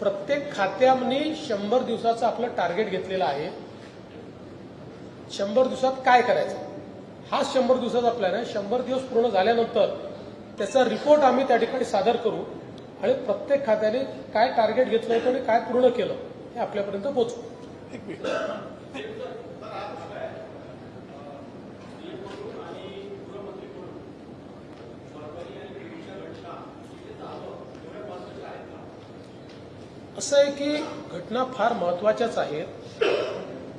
प्रत्येक खात्याने 100 दिवसाचं आपलं टार्गेट घेतलेलं आहे। 100 दिवसात काय करायचं हा 100 दिवसाचा प्लॅन आहे। 100 दिवस पूर्ण झाल्यानंतर त्याचा रिपोर्ट आम्ही त्या ठिकाणी सादर करू आणि प्रत्येक खात्याने काय टार्गेट घेतलं होतं आणि काय पूर्ण केलं हे आपल्यापर्यंत पोहोचवू। असं आहे की घटना फार महत्त्वाच्याच आहेत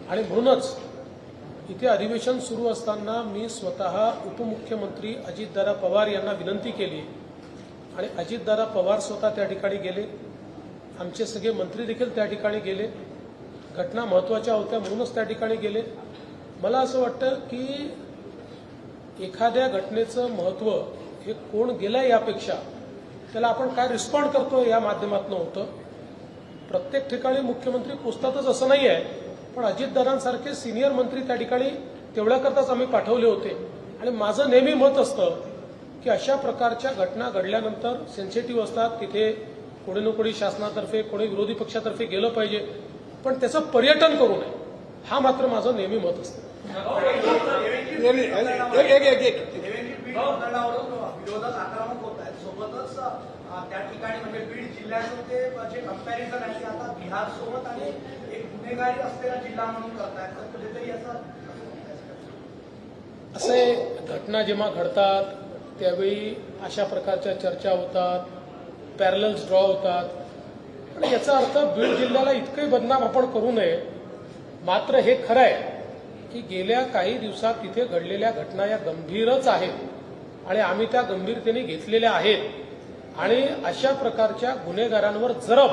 आणि म्हणूनच इथे अधिवेशन सुरू असताना मी स्वतः उपमुख्यमंत्री अजितदादा पवार यांना विनंती केली आणि अजितदादा पवार स्वतः त्या ठिकाणी गेले, आमचे सगळे मंत्री देखील त्या ठिकाणी गेले। घटना महत्त्वाच्या होत्या म्हणूनच त्या ठिकाणी गेले। मला असं वाटतं की एखाद्या घटनेचं महत्त्व हे कोण गेलं यापेक्षा त्याला आपण काय रिस्पॉन्ड करतो या माध्यमातून होतं। प्रत्येक ठिकाणी मुख्यमंत्री पोचतातच असं नाही आहे, पण अजितदादांसारखे सिनियर मंत्री त्या ठिकाणी तेवढ्याकरताच आम्ही पाठवले होते आणि माझं नेहमी मत असतं की अशा प्रकारच्या घटना घडल्यानंतर सेन्सिटिव्ह असतात, तिथे कोणी ना कोणी शासनातर्फे कोणी विरोधी पक्षातर्फे गेलं पाहिजे, पण त्याचं पर्यटन करू नये हा मात्र माझं नेहमी मत असतं। विरोधक आक्रमक होत आहेत, सोबतच त्या ठिकाणी म्हणजे बीड जिल्ह्याचं ते जे कंपॅरिझन आहे ते आता बिहार सोबत आणि एक गुन्हेगारी असलेला जिल्हा म्हणून करतायत, तर कुठेतरी असे घटना जेव्हा घडतात त्यावेळी अशा प्रकारच्या चर्चा होतात, पॅरलल्स ड्रॉ होतात, पण याचा अर्थ बीड जिल्ह्याला इतकंही बदनाम आपण करू नये। मात्र हे खरं आहे की गेल्या काही दिवसात तिथे घडलेल्या घटना या गंभीरच आहेत आणि आम्ही त्या गंभीरतेने घेतलेल्या आहेत आणि अशा प्रकारच्या गुन्हेगारांवर जरब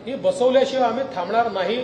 ही बसवल्याशिवाय आम्ही थांबणार नाही।